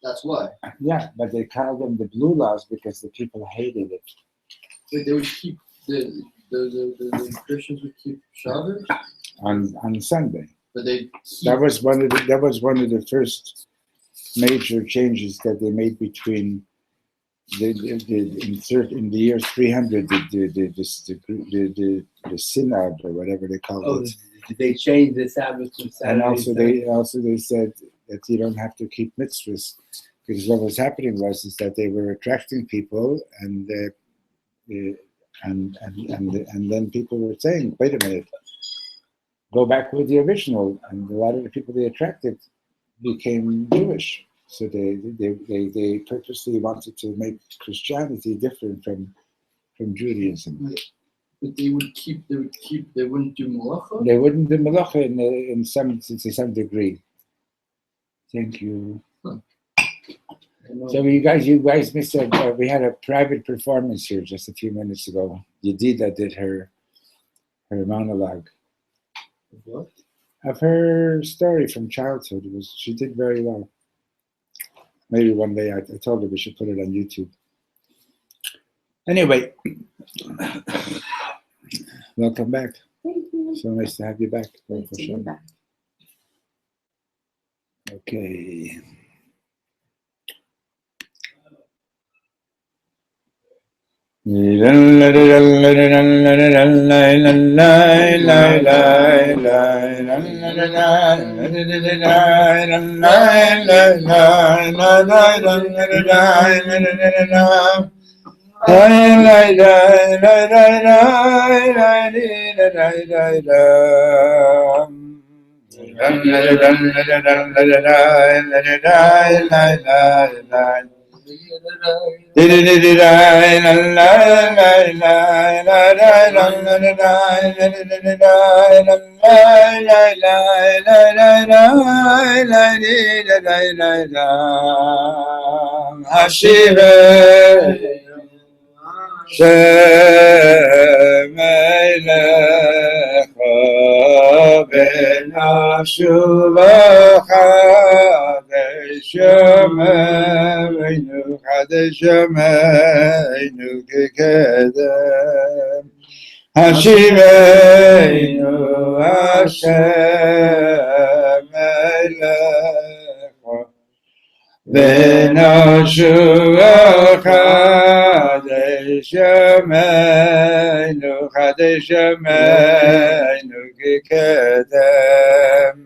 That's why. Yeah, but they called them the blue laws because the people hated it. But they would keep the Christians would keep Shabbos on Sunday. but they That was one of the first major changes that they made between in the year 300 the synod or whatever they called it. Did they change the Sabbath to Saturday? And also they said that you don't have to keep mitzvahs, because what was happening was that they were attracting people, and then people were saying, wait a minute, go back with the original, and a lot of the people they attracted became Jewish. So they purposely wanted to make Christianity different from Judaism. But they wouldn't do malacha? They wouldn't do malacha to some degree. Thank you. So you guys missed we had a private performance here just a few minutes ago. Yedida did her monologue. What? Of her story from childhood. She did very well. Maybe one day I told her we should put it on YouTube. Anyway, welcome back. Thank you. So nice to have you back. Nice to be back. Okay. Hashivenu Hashem Elecha V'noshu Chadesh Yameinu Chadesh Yameinu K'kedem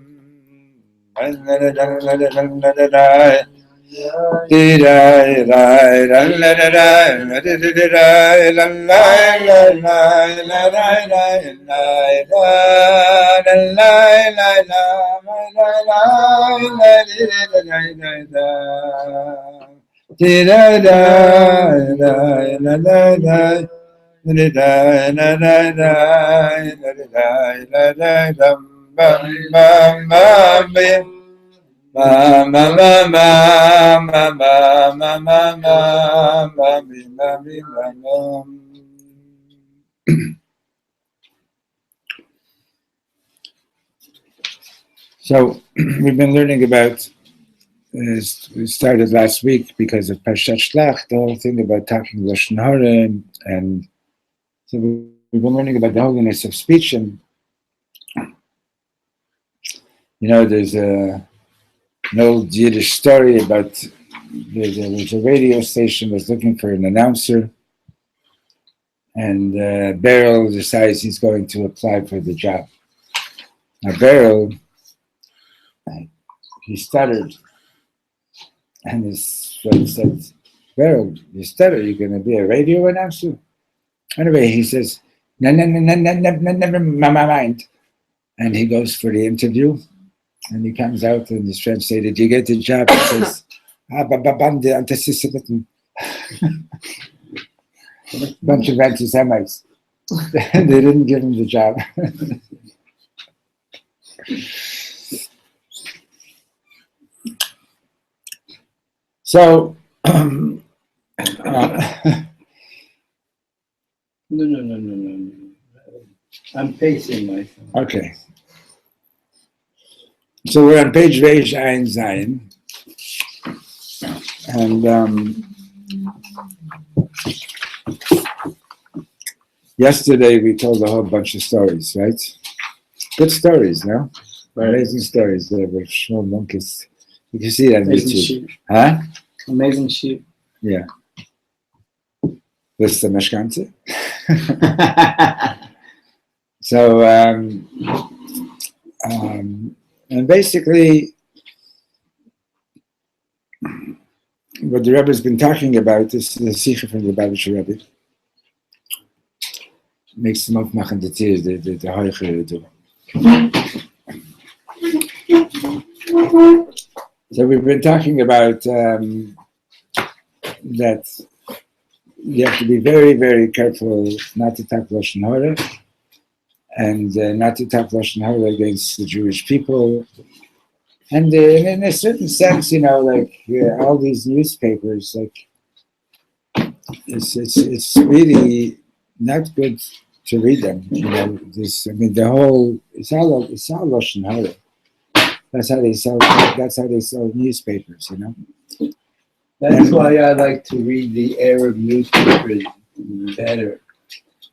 So we've been learning about, we started last week because of Parshat Shlach, the whole thing about talking Lashon Hara, and so we've been learning about the holiness of speech. And there's an old Yiddish story about there was a radio station was looking for an announcer, and Beryl decides he's going to apply for the job. Now Beryl, he stuttered, and his friend said, Beryl, you stutter, you're going to be a radio announcer? Anyway, he says, no, never mind. And he goes for the interview, and he comes out, and his friends say, did you get the job? He says, bunch of anti-Semites. They didn't give him the job. So, No. I'm pacing myself. Okay. So we're on page Reish Ayin Zayin. And yesterday we told a whole bunch of stories, right? Good stories, no? Amazing stories. There were small monkeys. You can see that on Amazing YouTube. sheep. Huh? Amazing sheep. Yeah. This is the Meshkante. So, and basically, what the Rebbe has been talking about is the Sikha from the Babish Rebbe. Makes them aufmachen, the tears, the Heuchere do. So we've been talking about that you have to be very, very careful not to talk Lashon Hara, and not to talk Lashon Hara against the Jewish people. And in a certain sense, like all these newspapers, like it's really not good to read them. The whole it's all Lashon Hara. That's how they sell newspapers. That's why I like to read the Arab newspapers better.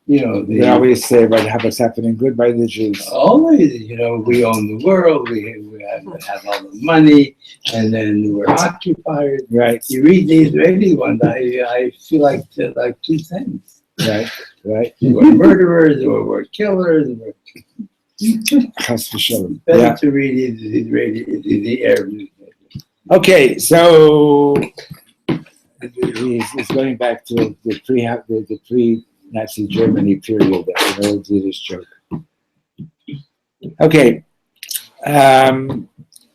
They always say about what's happening good by the Jews. Always, we own the world, we have all the money, and then we're occupied. Right. You read the Israeli ones, I feel like they're like two cents. Right. We're murderers, or we're killers. Chas v'sholom. Better Yeah. to read the Arab newspapers. Okay, so he's going back to the pre-Nazi Germany period. That's an old Yiddish joke. Okay,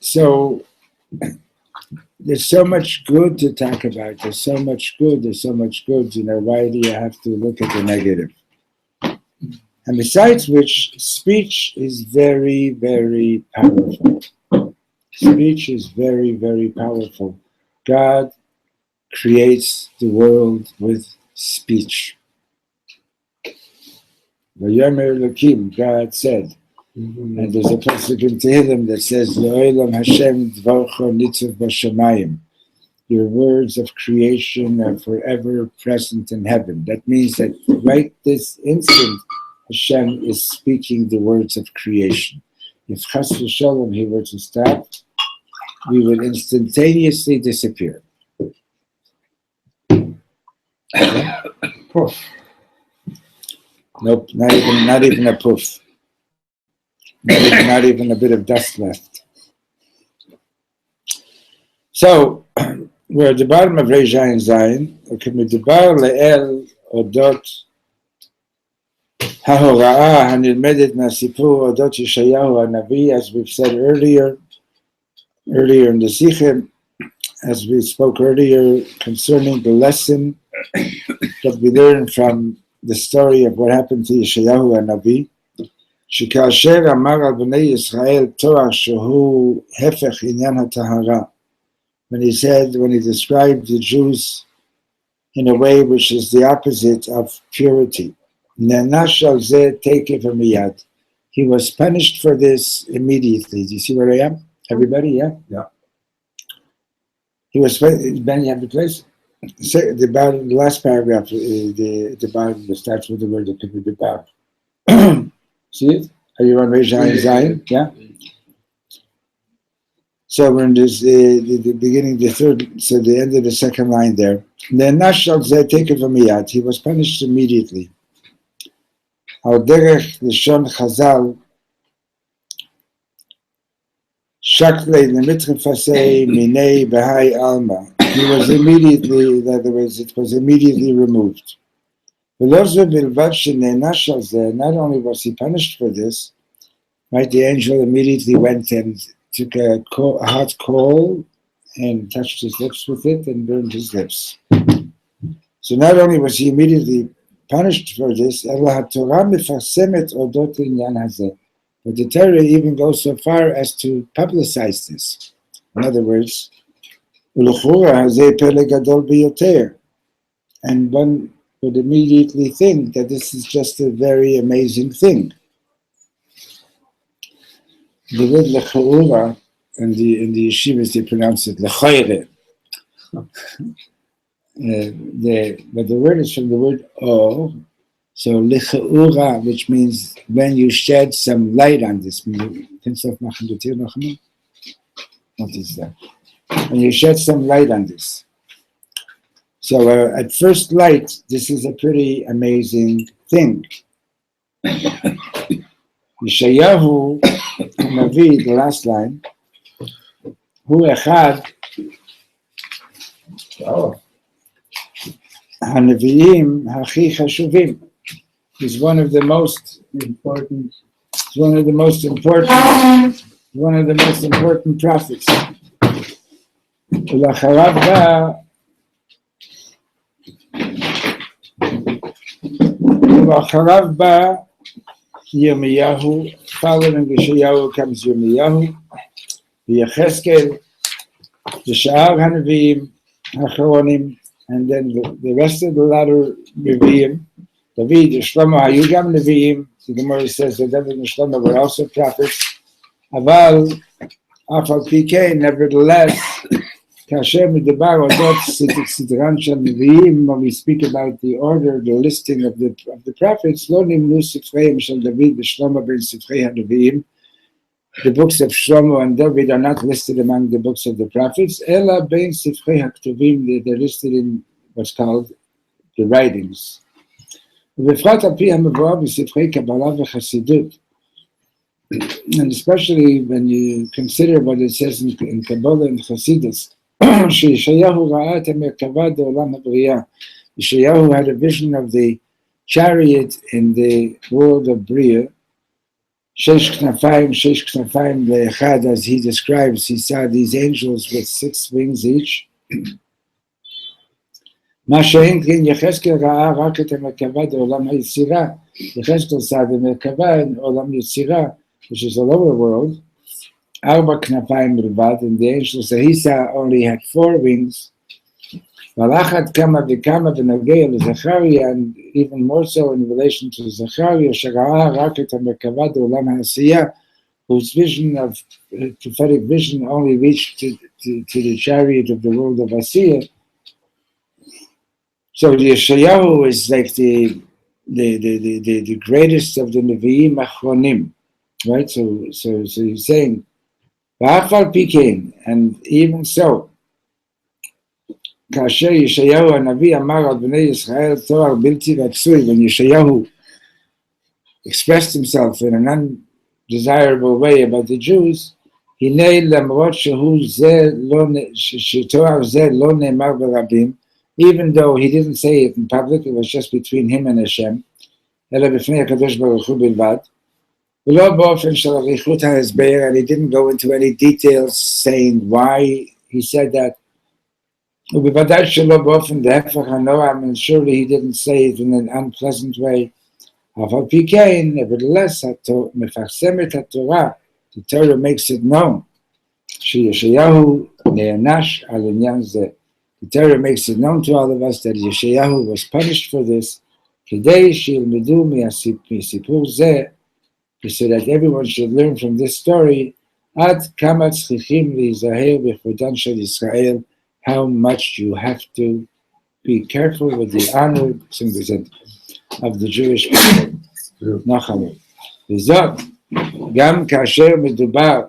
so there's so much good to talk about. There's so much good. Why do you have to look at the negative? And besides which, speech is very, very powerful. Speech is very, very powerful. God creates the world with speech. Vayomer Elokim, God said, and there's a pasuk in Tehillim that says, Le'olam Hashem dvarcho nitzav b'shamayim. Your words of creation are forever present in heaven. That means that right this instant, Hashem is speaking the words of creation. If Chas v'Sholom he were to stop, we would instantaneously disappear. Poof. Nope, not even a poof. Not even a bit of dust left. So we're at the bottom of Reish Ayin Zayin. וכמדובר לאל אודות ההוראה הנלמדת מהסיפור אודות ישעיהו הנביא, as we've said earlier in the Sichim, as we spoke earlier concerning the lesson that we learned from the story of what happened to Yeshayahu HaNavi, שכאשר אמר על בני ישראל תואר שהוא הפך עניין הטהרה, when he described the Jews in a way which is the opposite of purity, נענש על זה תקף ומייד, he was punished for this immediately. Do you see where I am? Everybody, yeah? Yeah. He was, Ben, you have the place? The last paragraph, the bottom that starts with the word that could be the bottom. See it? Are you on Reish Ayin Zayin? Yeah? So we're in this, the beginning, the end of the second line there. He was punished immediately. Al derech lishon chazal, shakle nemitchefasei minei behai alma. He was immediately, in other words, it was immediately removed. Not only was he punished for this, right? The angel immediately went and took a hot coal and touched his lips with it and burned his lips. So not only was he immediately punished for this, but the Torah even goes so far as to publicize this. In other words, and one would immediately think that this is just a very amazing thing. The word lechaura in the yeshivas they pronounce it lechaire. But the word is from the word or. So licha'ura, which means when you shed some light on this. What is that? When you shed some light on this. So at first light, this is a pretty amazing thing. Yeshayahu Navi, the last line, Hu echad Hanaviim hachi chashuvim. He's one of the most important. He's one of the most important. One of the most important prophets. Ulacharav ba Yirmiyahu. Following Yeshayahu comes Yirmiyahu, Yecheskel, the Sha'ar Hanaviim, Achronim, and then the rest of the latter Nevi'im. David, Shlomo, Hayugam Nevi'im. The Gemara says that David and Shlomo were also prophets. Aval, Afal Pike, nevertheless, Kasher Midabar Odot Sidran Shel Nevi'im, when we speak about the order, the listing of the prophets, Lo Nimnu Sifreim Shel David v'Shlomo ben Sifrei HaNevi'im. The books of Shlomo and David are not listed among the books of the prophets. Ela ben Sifrei HaKtuvim, they're listed in what's called the writings. ובפרט על פי המבואר בספרי קבלה וחסידות. And especially when you consider what it says in Kabbalah and Chassidus, שישעיהו ראה את המרכבה בעולם הבריאה. Yeshayahu had a vision of the chariot in the world of Bria. Shesh knafayim le'echad, as he describes, he saw these angels with 6 wings each. מה שאין כן יחזקאל ראה רק את המרכבה בעולם היצירה. יחזקאל saw the מרכבה in עולם יצירה, which is the lower world. 4 כנפיים בלבד, and the angels that he saw only had 4 wings. ולחד כמה וכמה ונוגע לזכריה, and even more so in relation to Zechariah, שראה רק את המרכבה בעולם העשייה, whose vision of prophetic vision only reached to the chariot of the world of Asiya. So Yeshayahu is like the greatest of the Nevi'im Achronim, right? So he's saying, V'afal pikein, and even so, כאשר ישעיהו הנביא אמר על בני ישראל תואר בלתי רצוי, when Yeshayahu expressed himself in an undesirable way about the Jews, הנה למרות שתואר זה לא נאמר ברבים, even though he didn't say it in public, it was just between him and Hashem, אלא בפני הקדוש ברוך הוא בלבד, ולא באופן של אריכות ההסבר, and he didn't go into any details saying why he said that, ובוודאי שלא באופן להפך הנועם, and surely he didn't say it in an unpleasant way, אף על פי כן, nevertheless, מפרסם את התורה, the Torah makes it known, שישעיהו נענש על עניין זה. The Torah makes it known to all of us that Yeshayahu was punished for this, כדי שילמדו מסיפור זה, so that everyone should learn from this story, עד כמה צריכים להיזהר בכבודן של ישראל, how much you have to be careful with the honor of the Jewish people. נחמו. וזאת, גם כאשר מדובר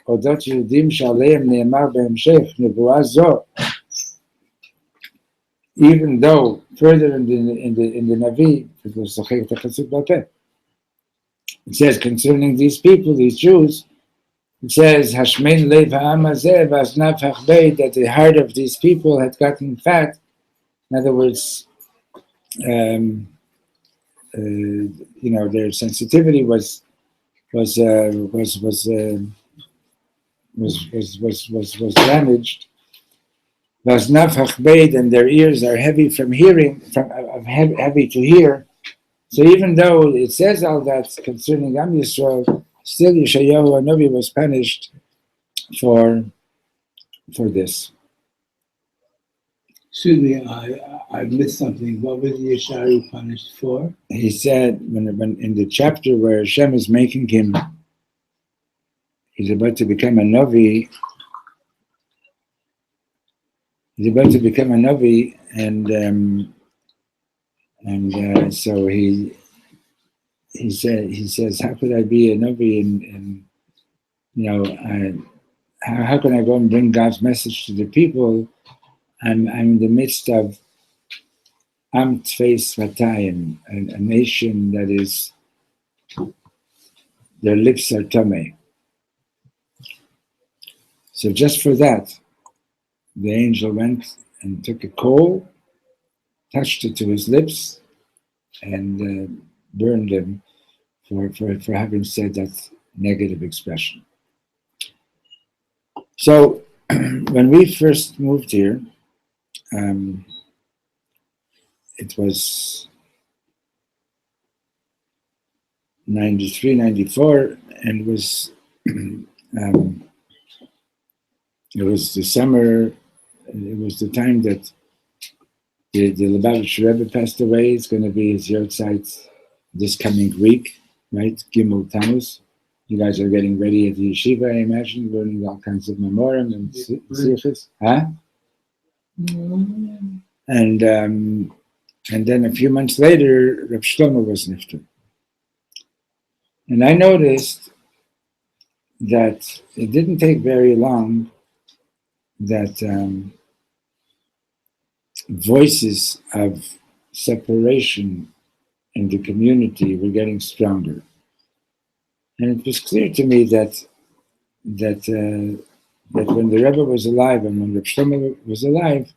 אודות יהודים שעליהם נאמר בהמשך נבואה זו, even though further in the Navi, it says concerning these people, these Jews, it says Hashmein Lev Ha'am Hazeh V'Aznav Hachbei, that the heart of these people had gotten fat. In other words, their sensitivity was damaged. Vaznav hachbeid, and their ears are heavy from hearing, heavy to hear. So even though it says all that concerning Am Yisrael, still Yeshayahu HaNavi was punished for this. Excuse me, I missed something. What was Yeshayahu punished for? He said when in the chapter where Hashem is making him, he's about to become a Navi. he's about to become a Navi, and so he says, how could I be a Navi and how can I go and bring God's message to the people? I'm in the midst of Am Tvei Svatayim, a nation that is, their lips are tamei. So just for that, the angel went and took a coal, touched it to his lips, and burned him for having said that negative expression. So when we first moved here, it was 93, 94, and it was the summer. It was the time that the Lubavitcher Rebbe passed away. It's going to be his Yortzeit this coming week, right? Gimel Tammuz. You guys are getting ready at the yeshiva, I imagine, learning all kinds of memorim and sichos. Huh? And then a few months later, Reb Shlomo was nifter. And I noticed that it didn't take very long that voices of separation in the community were getting stronger. And it was clear to me that when the Rebbe was alive and when Reb Shlomo was alive,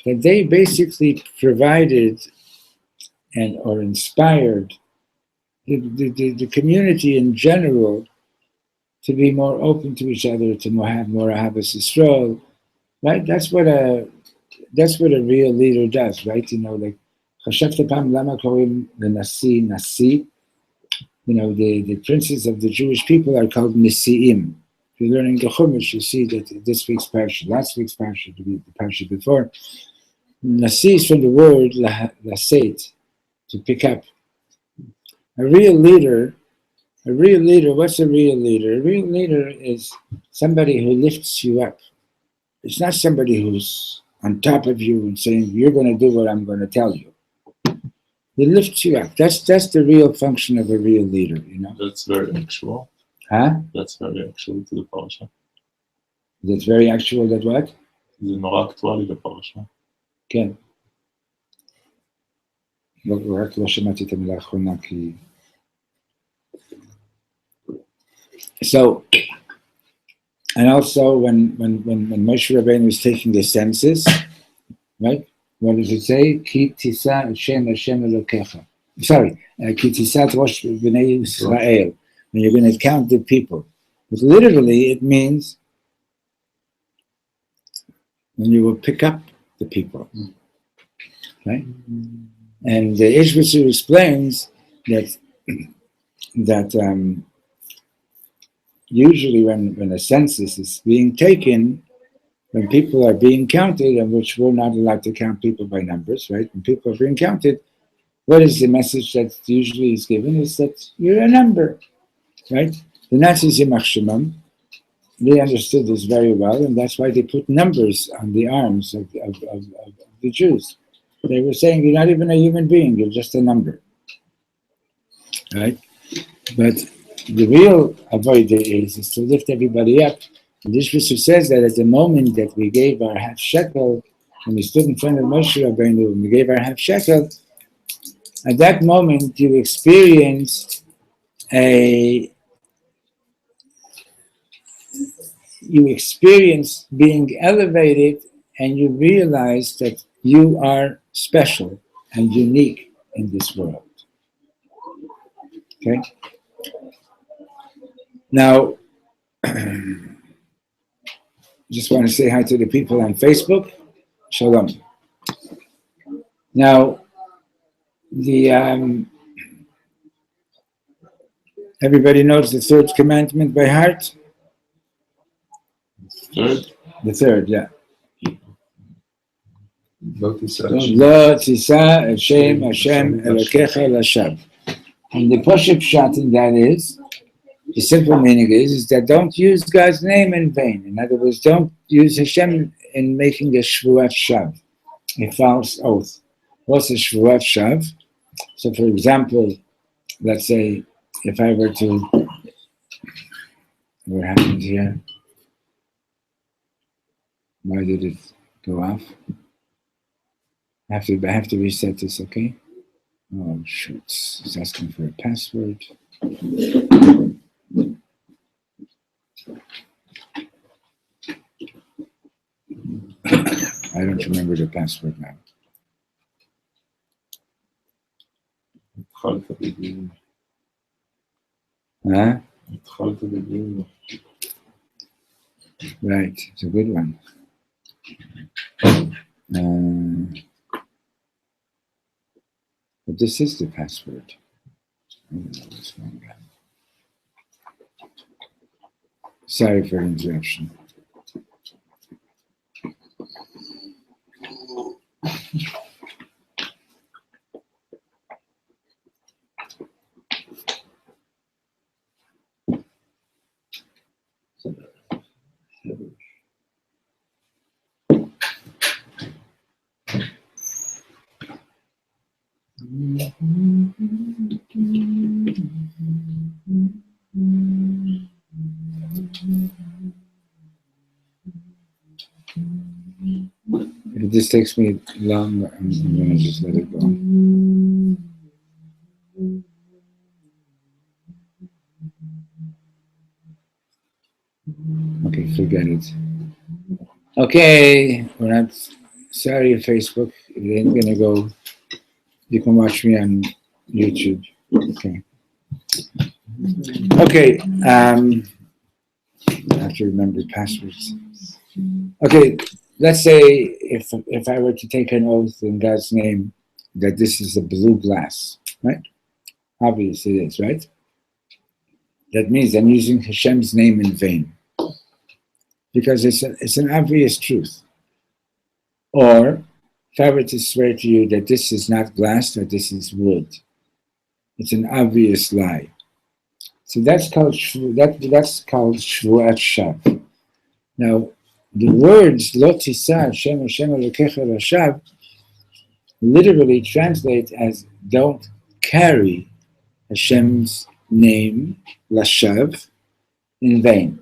that they basically provided or inspired the community in general to be more open to each other, to have more Ahavas Yisrael, right? That's what a real leader does, right? Like Chashevta Pam Lama Koim the Nasi. The princes of the Jewish people are called Nisi'im. If you're learning the Chumash, you see that this week's parsha, last week's parsha, the parsha before, Nasi is from the word laseit, to pick up. A real leader, what's a real leader? A real leader is somebody who lifts you up. It's not somebody who's on top of you and saying, you're going to do what I'm going to tell you. He lifts you up. That's the real function of a real leader, That's very actual. Huh? That's very actual to the parasha. That's very actual, that what? זה נורא אקטואלי לפרשה. כן. רק לא שמעתי את המילה האחרונה כי... So, and also when Moshe Rabbeinu was taking the census, right? What does it say? Ki tisa Hashem Elokecha. Sorry, Ki tisat Rosh Bnei Israel. When you're going to count the people. But literally it means when you will pick up the people. Right? And the Ishbitzer explains that usually when a census is being taken, when people are being counted, and which we're not allowed to count people by numbers, right? When people are being counted, what is the message that usually is given? Is that you're a number, right? The Nazis, they understood this very well, and that's why they put numbers on the arms of the Jews. They were saying, you're not even a human being, you're just a number, right? But the real avodah is to lift everybody up. And this Rishu says that at the moment that we gave our half shekel, when we stood in front of Moshe Rabbeinu and we gave our half shekel, at that moment you experienced being elevated, and you realized that you are special and unique in this world. Okay? Now, just want to say hi to the people on Facebook. Shalom. Now, everybody knows the third commandment by heart? Third? The third, yeah. Lo tisa Lo tisa Hashem Elokecha Lashav. And the Pashup Pshat in that is The simple meaning is that don't use God's name in vain. In other words, don't use Hashem in making a shvuat shav, a false oath. What's a shvuat shav? So, for example, let's say if I were to, what happened here? Why did it go off? I have to reset this, okay? Oh shoot! It's asking for a password. I don't remember the password now. התחלת בדיון. Huh? התחלת בדיון. Right, it's a good one. But this is the password. I don't know what's going on. Sorry for the interruption. If this takes me long, I'm going to just let it go. Okay, forget it. Okay, we're not sorry, Facebook. It ain't going to go. You can watch me on YouTube. Okay. Okay. I have to remember passwords. Okay. Let's say if I were to take an oath in God's name that this is a blue glass, right? Obviously it is, right? That means I'm using Hashem's name in vain because it's an obvious truth. Or if I were to swear to you that this is not glass, that this is wood, it's an obvious lie. So that's called shvuat shav. Now, the words Lo tisa Hashem Hashem Elokecha Rashav literally translate as don't carry Hashem's name Lashav in vain.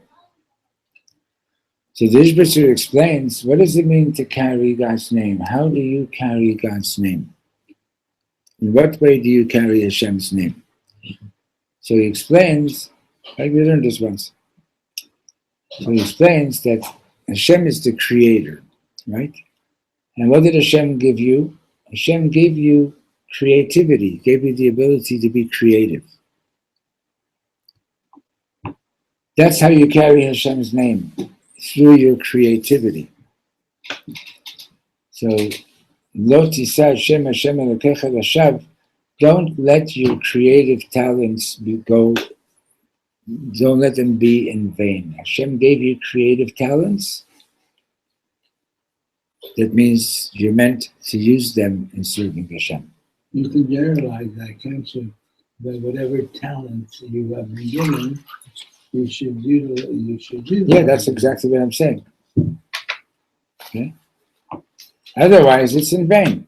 So the Ishbitzer explains, what does it mean to carry God's name? How do you carry God's name? In what way do you carry Hashem's name? So he explains, like we learned this once. So he explains that Hashem is the creator, right? And what did Hashem give you? Hashem gave you creativity, gave you the ability to be creative. That's how you carry Hashem's name, through your creativity. So, Lo tisa Hashem Hashem Elokecha Lashav, don't let your creative talents go. Don't let them be in vain. Hashem gave you creative talents. That means you're meant to use them in serving Hashem. You can generalize that, can't you? That whatever talents you have been given, you should utilize. Yeah, that's exactly what I'm saying. Okay. Otherwise, it's in vain.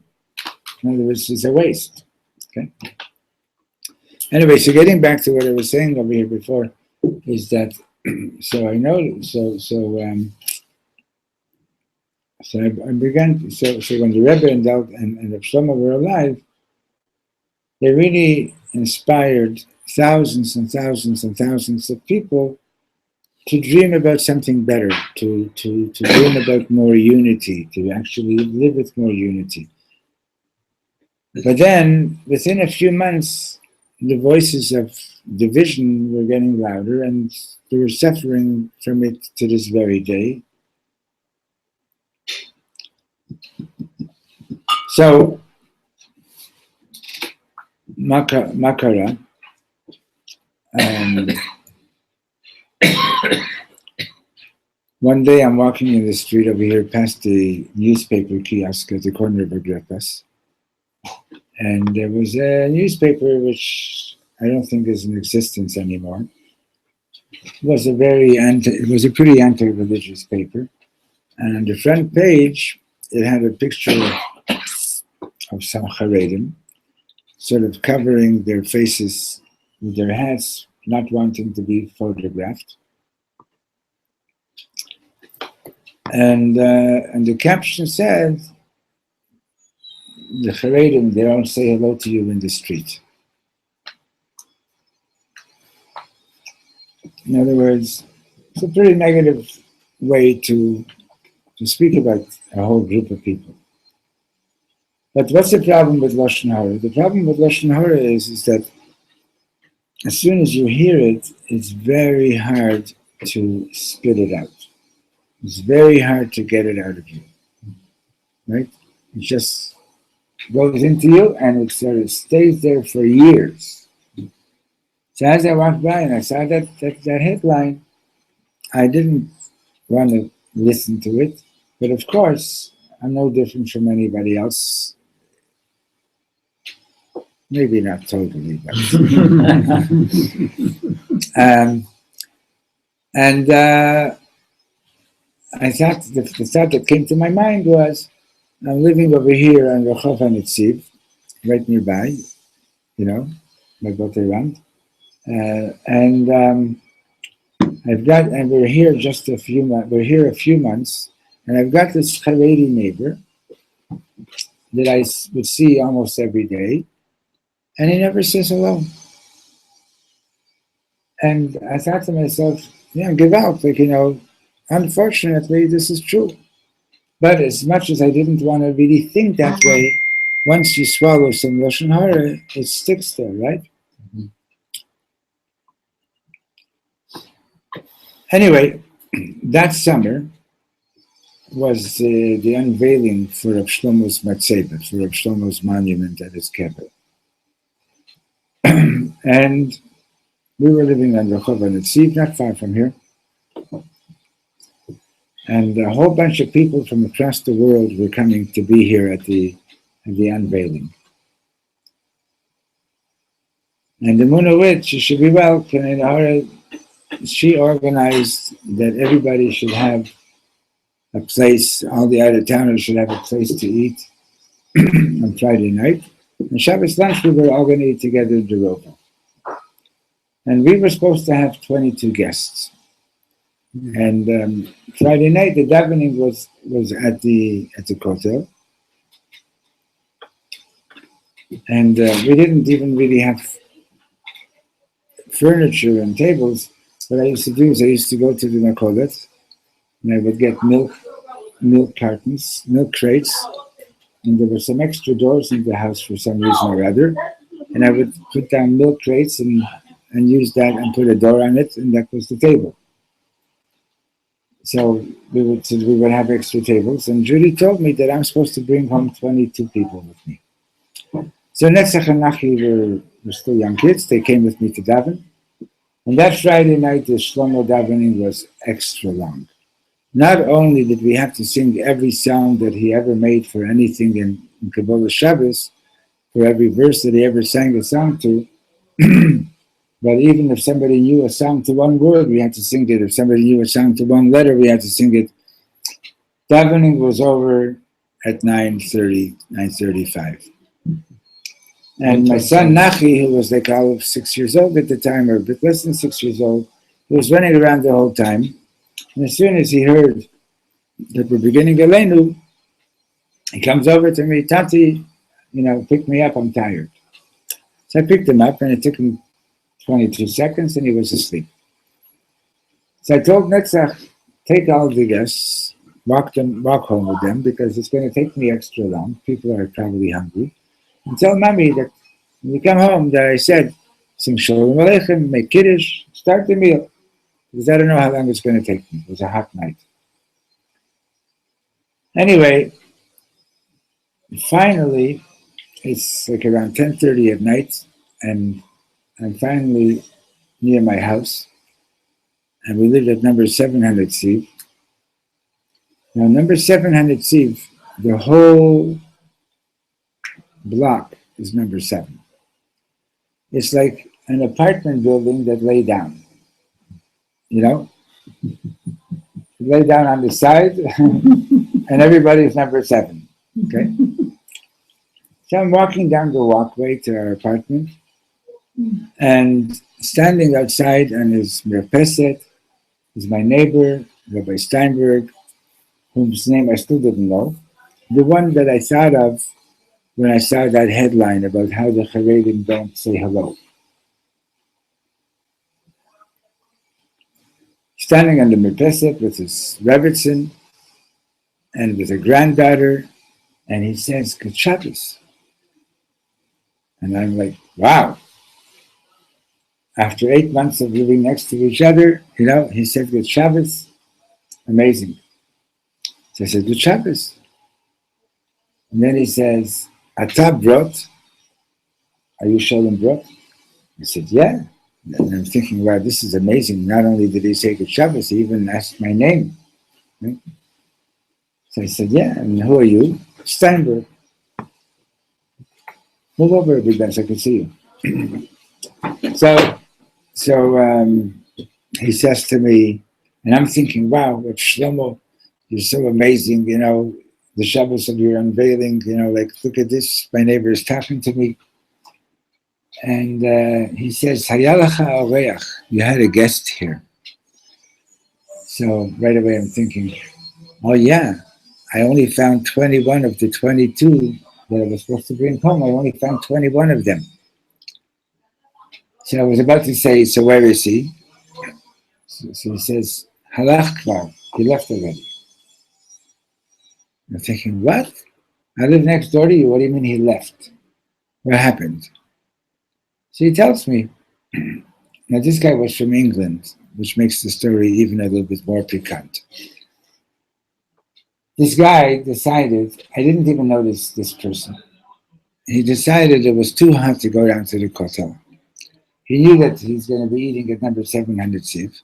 In other words, it's a waste. Okay. Anyway, so getting back to what I was saying over here before, is that so I know I began. So when the Rebbe and Reb Shlomo were alive, they really inspired thousands and thousands and thousands of people to dream about something better, to dream about more unity, to actually live with more unity. But then, within a few months, the voices of division were getting louder, and they were suffering from it to this very day. So, Makara, one day I'm walking in the street over here past the newspaper kiosk at the corner of Agrippus, and there was a newspaper which I don't think is in existence anymore. was a pretty anti-religious paper. And on the front page, it had a picture of some Haredim, sort of covering their faces with their hats, not wanting to be photographed. And the caption said, the Haredim, they don't say hello to you in the street. In other words, it's a pretty negative way to speak about a whole group of people. But what's the problem with Lashon Hara? The problem with Lashon Hara is that as soon as you hear it, it's very hard to spit it out. It's very hard to get it out of you, right? It just goes into you and it sort of stays there for years. So as I walked by and I saw that headline, I didn't want to listen to it, but of course, I'm no different from anybody else. Maybe not totally, but I thought the thought that came to my mind was, I'm living over here on Rehov HaNetziv, right nearby, by Boteirand, and we're here just a few months. We're here a few months, and I've got this Haredi neighbor that I would see almost every day, and he never says hello. And I thought to myself, give out, unfortunately, this is true. But as much as I didn't want to really think that way, once you swallow some Lashon Hara, it sticks there, right? Mm-hmm. Anyway, that summer was the unveiling for Reb Shlomo's Matzeba, for Reb Shlomo's monument at his kever. And we were living on Rehov HaNetziv, not far from here. And a whole bunch of people from across the world were coming to be here at the unveiling. And the Munawit, she should be well, she organized that everybody should have a place, all the out-of-towners should have a place to eat on Friday night. And Shabbos lunch, we were all going to eat together in Derova. And we were supposed to have 22 guests. And Friday night, the davening was at the kotel, and we didn't even really have furniture and tables. What I used to do is I used to go to the Nakolet, and I would get milk cartons, milk crates, and there were some extra doors in the house for some reason or other, and I would put down milk crates and use that and put a door on it, and that was the table. So we would have extra tables, and Judy told me that I'm supposed to bring home 22 people with me. So Netzach and Nachi were still young kids. They came with me to daven, and that Friday night the Shlomo davening was extra long. Not only did we have to sing every song that he ever made for anything in Kabbalah Shabbos, for every verse that he ever sang a song to, but even if somebody knew a song to one word, we had to sing it. If somebody knew a song to one letter, we had to sing it. Davening was over at 9:30, 9:35. And my son Nachi, who was like 6 years old at the time, or a bit less than 6 years old, he was running around the whole time. And as soon as he heard that we're beginning Aleinu, he comes over to me, Tati, pick me up, I'm tired. So I picked him up, and it took him 22 seconds, and he was asleep. So I told Netzach, take all the guests, walk home with them, because it's going to take me extra long. People are probably hungry. And tell Mommy that when you come home, that I said, sing Shalom Aleichem, make Kiddush, start the meal. Because I don't know how long it's going to take me. It was a hot night. Anyway, finally, it's like around 10:30 at night, and I'm finally near my house, and we lived at number 700 Siv. Now, number 700 Siv, the whole block is number 7. It's like an apartment building that lay down. lay down on the side, and everybody's number 7. Okay? So I'm walking down the walkway to our apartment, and standing outside on his perpetuates is my neighbor, Rabbi Steinberg, whose name I still didn't know, the one that I thought of when I saw that headline about how the Haredim don't say hello. Standing on the Merpeset with his Rebbitzin and with a granddaughter, and he says, Good Shabbos. And I'm like, wow. After 8 months of living next to each other, he said, Good Shabbos. Amazing. So I said, Good Shabbos. And then he says, Ata brot. Are you Sholem brot? I said, yeah. And I'm thinking, wow, this is amazing. Not only did he say Good Shabbos, he even asked my name. Right? So I said, yeah. And who are you? Steinberg. Move over a bit then so I can see you. So he says to me, and I'm thinking, wow, Reb Shlomo, you're so amazing, the Shabbos of your unveiling, look at this, my neighbor is talking to me. And he says, Hayalacha Oreach, you had a guest here. So right away I'm thinking, oh yeah, I only found 21 of the 22 that I was supposed to bring home. I only found 21 of them. So I was about to say, so where is he? So he says, Halach kvar, he left already. I'm thinking, what? I live next door to you. What do you mean he left? What happened? So he tells me, now this guy was from England, which makes the story even a little bit more piquant. This guy decided, I didn't even notice this person. He decided it was too hot to go down to the Kotel. He knew that he's going to be eating at number 700 Siv.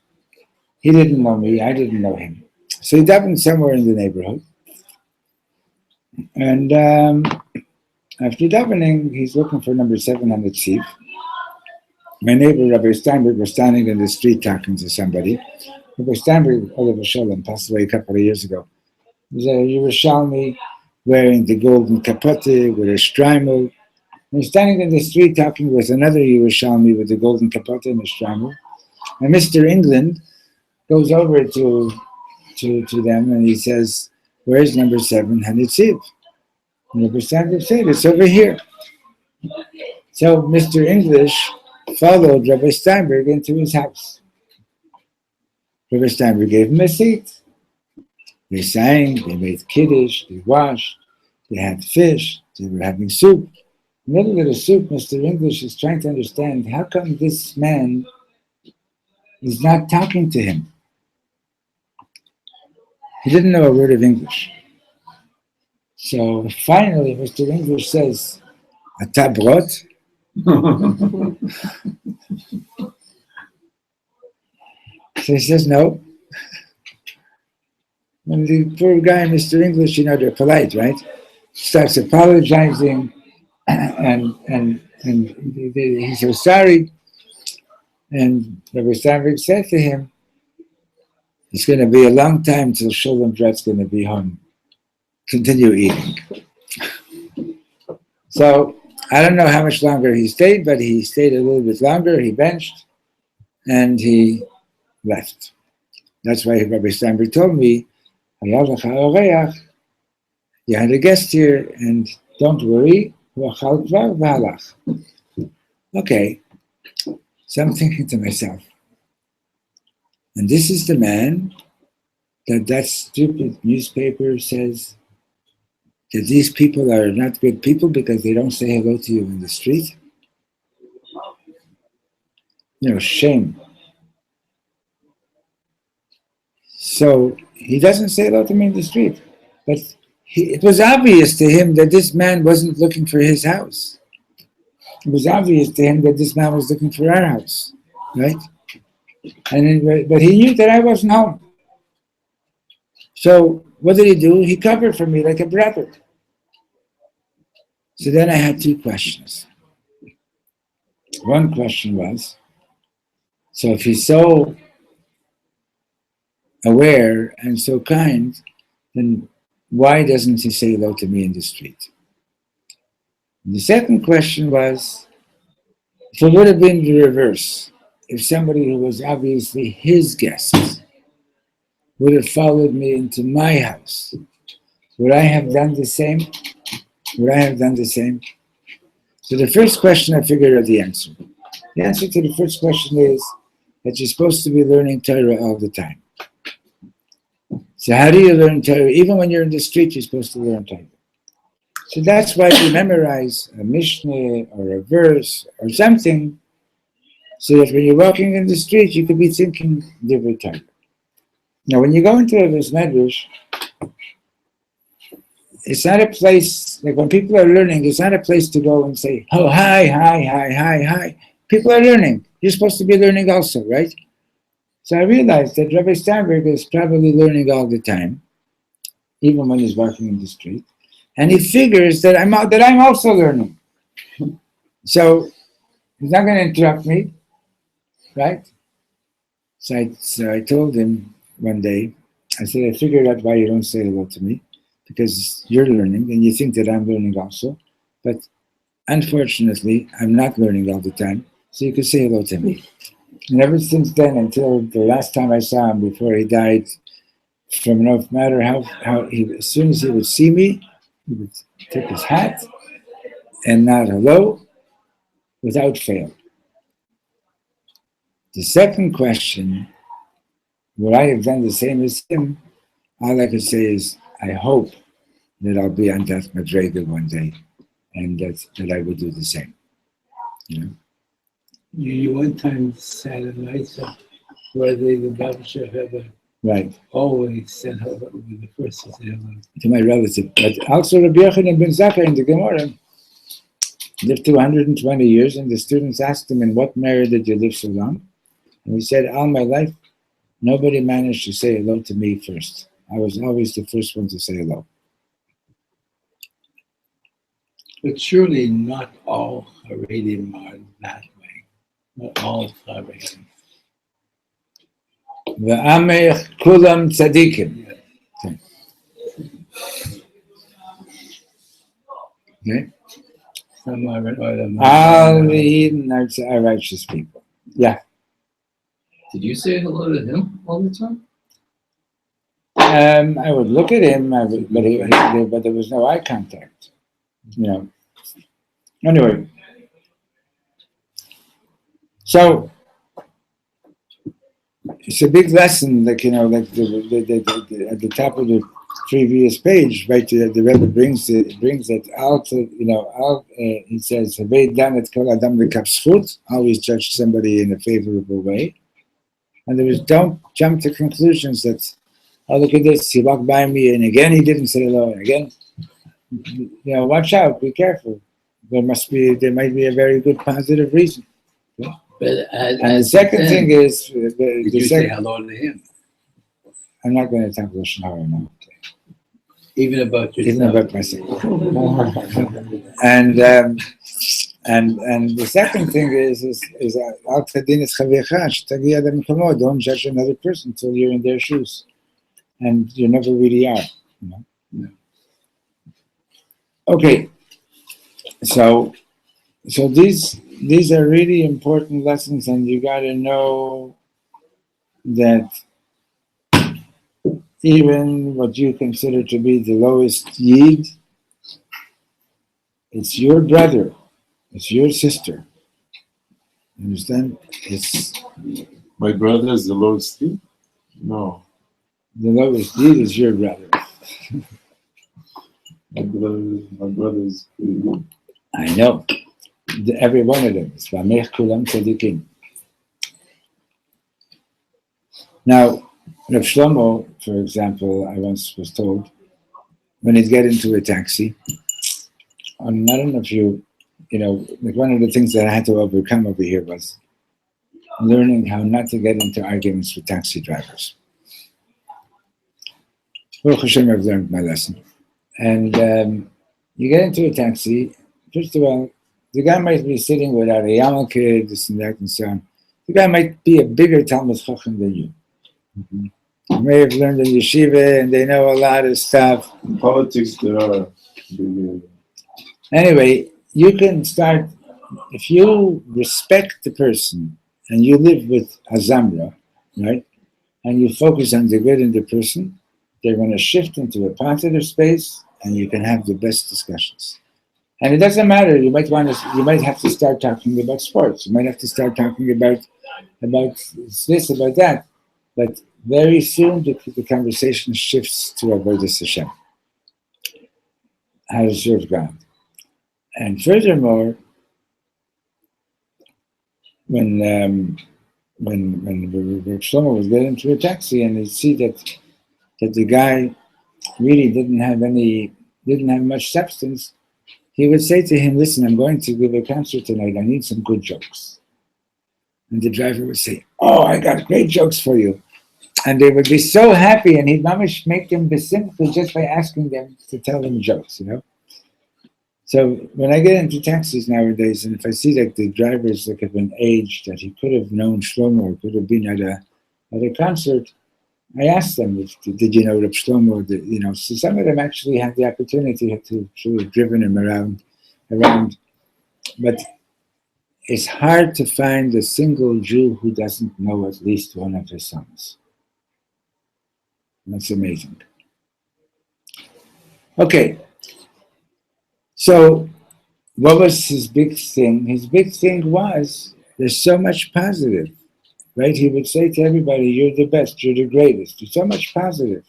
He didn't know me, I didn't know him. So he davened somewhere in the neighborhood. And after davening, he's looking for number 700 Siv. My neighbor, Rabbi Steinberg, was standing in the street talking to somebody. Rabbi Steinberg, Oliver Sholem, passed away a couple of years ago. He was a Yerushalmi wearing the golden capote with a shtreimel. He's standing in the street talking with another Yerushalmi with the golden capote and a shtreimel. And Mr. England goes over to them and he says, where's number 700 Siv? And Rabbi Steinberg said, it's over here. So Mr. English followed Rabbi Steinberg into his house. Rabbi Steinberg gave him a seat. They sang, they made kiddush, they washed, they had fish, they were having soup. In the middle of the soup, Mr. English is trying to understand how come this man is not talking to him. He didn't know a word of English. So finally, Mr. English says, Ata brot? So he says, no. And the poor guy, Mr. English, they're polite, right? Starts apologizing, and he's so sorry. And Rabbi Steinberg said to him, it's going to be a long time till Sholem Brat's going to be home. Continue eating. So I don't know how much longer he stayed, but he stayed a little bit longer. He benched, and he left. That's why Rabbi Steinberg told me, you had a guest here, and don't worry. Okay, so I'm thinking to myself, and this is the man that stupid newspaper says that these people are not good people because they don't say hello to you in the street? Shame. So he doesn't say hello to me in the street, but it was obvious to him that this man wasn't looking for his house. It was obvious to him that this man was looking for our house, right? But he knew that I wasn't home. So what did he do? He covered for me like a brother. So then I had 2 questions. One question was, so if he's so aware and so kind, then why doesn't he say hello to me in the street? The second question was, if it would have been the reverse, if somebody who was obviously his guest would have followed me into my house, would I have done the same? Would I have done the same? So the first question, I figured out the answer. The answer to the first question is that you're supposed to be learning Torah all the time. So how do you learn Torah? Even when you're in the street, you're supposed to learn Torah. So that's why you memorize a Mishnah or a verse or something, so that when you're walking in the street, you could be thinking Divrei Torah. Now, when you go into a Medrash, it's not a place, like when people are learning, it's not a place to go and say, oh, hi, hi, hi, hi, hi. People are learning. You're supposed to be learning also, right? So I realized that Rabbi Steinberg is probably learning all the time, even when he's walking in the street. And he figures that I'm also learning. So he's not going to interrupt me, right? So I told him one day, I said, I figured out why you don't say hello to me, because you're learning and you think that I'm learning also. But unfortunately, I'm not learning all the time, so you can say hello to me. And ever since then, until the last time I saw him before he died, from no matter how he, as soon as he would see me, he would take his hat and nod hello without fail. The second question, would I have done the same as him? All I could say is, I hope that I'll be on that Madrega one day, and that I will do the same. You know? You one time sat in Isa where the Babasha Rebbe Right. always said hello, with the first to say hello. To my relative. But also Rabbi Yochanan ben Zakkai in the Gemara lived to 120 years, and the students asked him, in what marriage did you live so long? And he said, all my life, nobody managed to say hello to me first. I was always the first one to say hello. But surely not all Haredim are that way. Not all Haredim. V'amech kulam tzadikim. Okay? Some are All the heathen are righteous people. Yeah. Did you say hello to him all the time? I would look at him, but there was no eye contact. You know. Anyway, so it's a big lesson. Like at the top of the previous page, right? The Rebbe brings it out. He says, always judge somebody in a favorable way, and there was don't jump to conclusions that, oh, look at this, he walked by me and again he didn't say hello, and again, watch out, be careful. There might be a very good positive reason. But and the second thing is, did you say hello to him? I'm not going to talk Lashon Hara now. Even about yourself? Even about myself. And the second thing is don't judge another person until you're in their shoes, and you never really are. No. Okay, so these are really important lessons, and you got to know that even what you consider to be the lowest yid, it's your brother, it's your sister. You understand? My brother is the lowest yid? No. The lowest yid is your brother. My brother is pretty good. I know. Every one of them. It's V'amech kulam tzadikim. Now, Reb Shlomo, for example, I once was told, when he'd get into a taxi, and I don't know if like one of the things that I had to overcome over here was learning how not to get into arguments with taxi drivers. Baruch Hashem, I've learned my lesson. And you get into a taxi, first of all, the guy might be sitting without a yarmulke, this and that and so on. The guy might be a bigger Talmud Chacham than you. Mm-hmm. may have learned in yeshiva and they know a lot of stuff. In politics, there are Anyway, you can start, if you respect the person and you live with Azamra, right? And you focus on the good in the person, they're going to shift into a positive space and you can have the best discussions. And it doesn't matter, you might have to start talking about sports. You might have to start talking about this, about that. But very soon the conversation shifts to Avodas Hashem, how to serve God. And furthermore, when Reb Shlomo was getting into a taxi and he'd see that the guy really didn't have much substance, he would say to him, "Listen, I'm going to give a concert tonight. I need some good jokes." And the driver would say, "Oh, I got great jokes for you." And they would be so happy, and he'd mamish make them besimcha just by asking them to tell them jokes, you know. So when I get into taxis nowadays, and if I see that the driver is like of an age that he could have known Shlomo or could have been at a concert, I ask them, did you know Reb Shlomo? So some of them actually had the opportunity to have driven him around. But it's hard to find a single Jew who doesn't know at least one of his sons. That's amazing. Okay. So what was his big thing? His big thing was, there's so much positive, right? He would say to everybody, you're the best, you're the greatest. There's so much positive.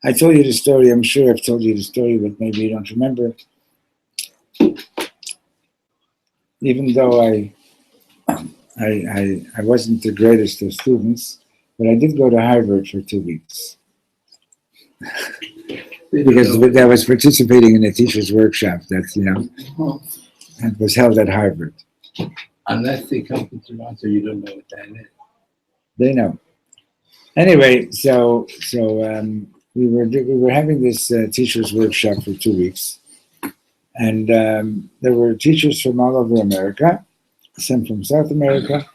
I told you the story, I'm sure I've told you the story, but maybe you don't remember. Even though I wasn't the greatest of students, but I did go to Harvard for 2 weeks. Because I was participating in a teacher's workshop that was held at Harvard. Unless they come to Toronto, you don't know what that is. They know. Anyway, so we were having this teacher's workshop for 2 weeks, and there were teachers from all over America, some from South America,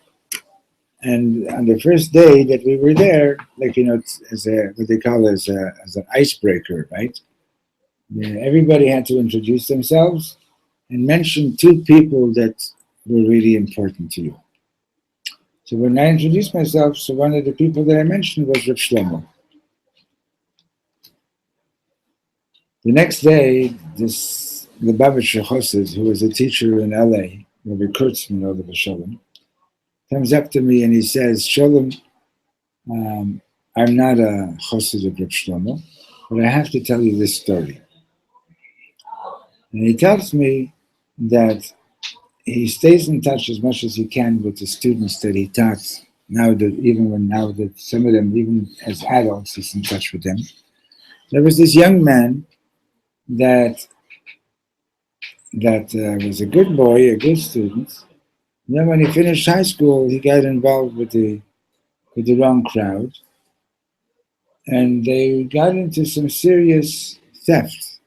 and on the first day that we were there, as what they call as an icebreaker, right? Everybody had to introduce themselves and mention 2 people that were really important to you. So when I introduced myself, so one of the people that I mentioned was Reb Shlomo. The next day, the Lubavitcher Chossid, who was a teacher in LA, Rabbi Kurtzman, Olav Shalom, comes up to me and he says, Shalom, I'm not a Chossid of Reb Shlomo, but I have to tell you this story. And he tells me that he stays in touch as much as he can with the students that he taught. Now that some of them, even as adults, he's in touch with them. There was this young man that was a good boy, a good student. And then when he finished high school, he got involved with the wrong crowd, and they got into some serious theft.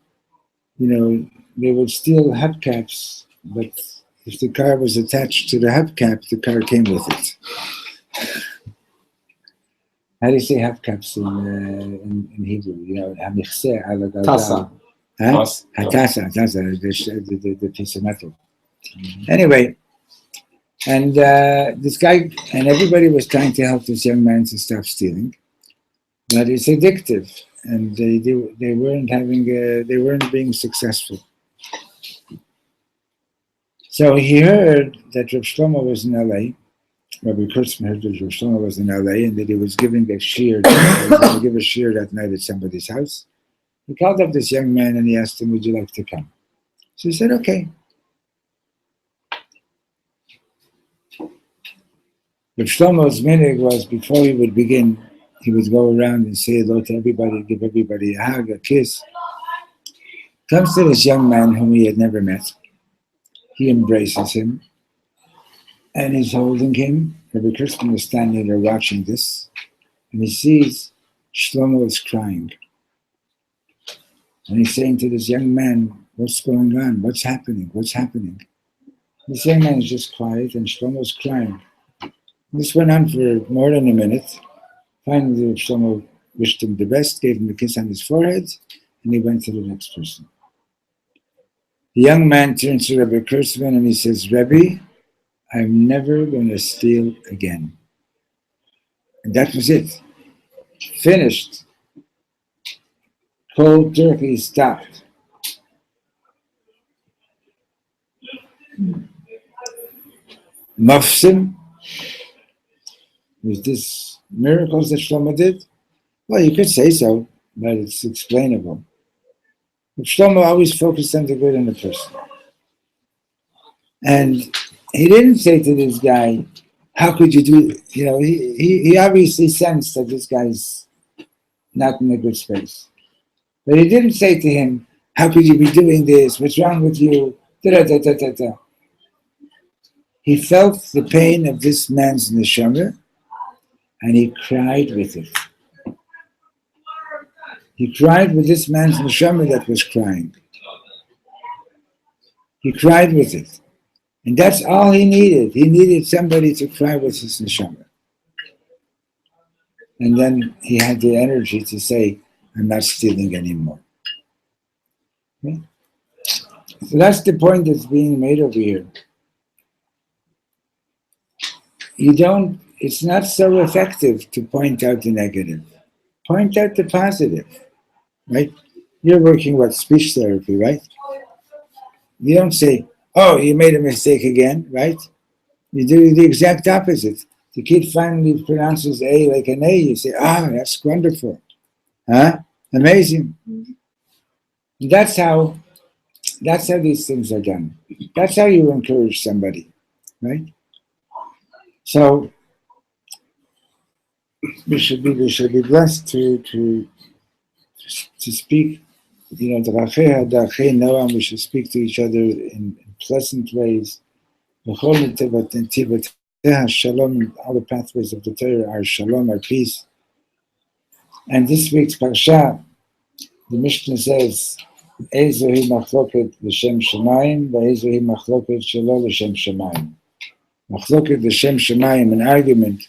They would steal hubcaps, but if the car was attached to the hubcap, the car came with it. How do you say hubcaps in Hebrew? Tasa. Tasa, the piece of metal. Anyway, and this guy, and everybody was trying to help this young man to stop stealing, but it's addictive, and they weren't being successful. So he heard that Reb Shlomo was in LA. Rabbi Kurtzman heard that Reb Shlomo was in LA and that he was giving a shiur. He was going to give a shiur that night at somebody's house. He called up this young man and he asked him, would you like to come? So he said, okay. Reb Shlomo's minhag was, before he would begin, he would go around and say hello to everybody, give everybody a hug, a kiss. Comes to this young man whom he had never met. He embraces him, and he's holding him. Rabbi Kurtzman is standing there watching this, and he sees Shlomo is crying. And he's saying to this young man, what's going on? What's happening? What's happening? This young man is just quiet, and Shlomo's crying. This went on for more than a minute. Finally, Reb Shlomo wished him the best, gave him a kiss on his forehead, and he went to the next person. The young man turns to Rebbe Kurzman and he says, Rebbe, I'm never going to steal again. And that was it. Finished. Cold turkey stopped. Mufsim, was this miracles that Shlomo did? Well, you could say so, but it's explainable. But Shlomo always focused on the good in the person. And he didn't say to this guy, how could you do, he obviously sensed that this guy's not in a good space. But he didn't say to him, how could you be doing this? What's wrong with you? Da-da-da-da-da-da. He felt the pain of this man's neshama, and he cried with it. He cried with this man's neshama that was crying. He cried with it. And that's all he needed. He needed somebody to cry with his neshama. And then he had the energy to say, I'm not stealing anymore. Okay? So that's the point that's being made over here. It's not so effective to point out the negative. Point out the positive, right? You're working with speech therapy, right? You don't say, oh, you made a mistake again, right? You do the exact opposite. The kid finally pronounces A like an A, you say, that's wonderful. Huh? Amazing. That's how these things are done. That's how you encourage somebody, right? So we should be blessed to speak, the Rachei Noam, we should speak to each other in pleasant ways. Shalom, all the pathways of the Torah are shalom, are peace. And this week's parsha, the Mishnah says, Ezohi machloket l'shem shemayim, ve'ezohi machloket shelo l'shem shemayim. Machloket l'shem shemayim, an argument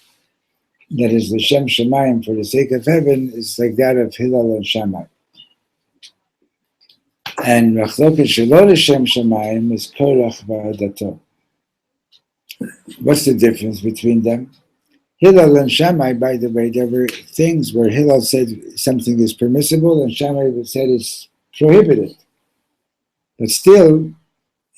that is l'shem shemayim for the sake of heaven, is like that of Hillel and Shammai. And machloket shelo l'shem shemayim is korach v'adato. What's the difference between them? Hillel and Shammai, by the way, there were things where Hillel said something is permissible and Shammai said it's prohibited. But still,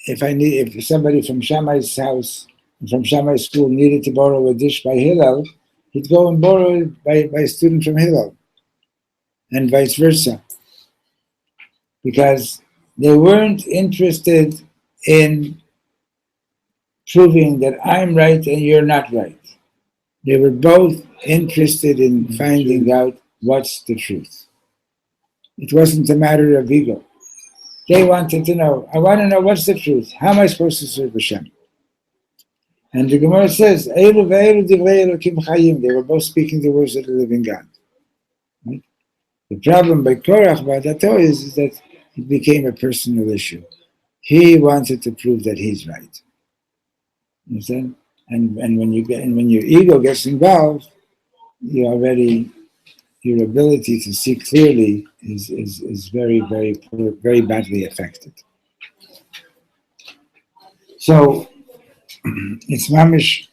if somebody from Shammai's house, from Shammai's school needed to borrow a dish by Hillel, he'd go and borrow it by a student from Hillel, and vice versa. Because they weren't interested in proving that I'm right and you're not right. They were both interested in finding out what's the truth. It wasn't a matter of ego. They wanted to know, I want to know what's the truth. How am I supposed to serve Hashem? And the Gemara says, they were both speaking the words of the living God. Right? The problem by Korach Badato is that it became a personal issue. He wanted to prove that he's right. You understand? And when your ego gets involved, your ability to see clearly is very, very poor, very badly affected. So it's mamish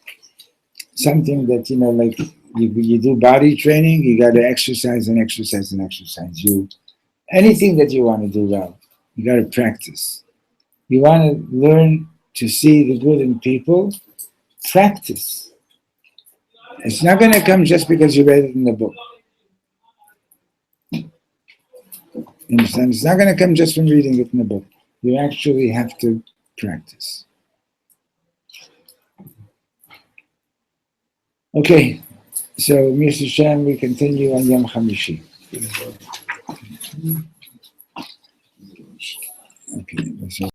something that like you do body training. You got to exercise and exercise and exercise. Anything that you want to do well, you got to practice. You want to learn to see the good in people. Practice. It's not going to come just because you read it in the book. You understand? It's not going to come just from reading it in the book. You actually have to practice. Okay, so Mr. Shem, we continue on Yom Hamishi. Okay,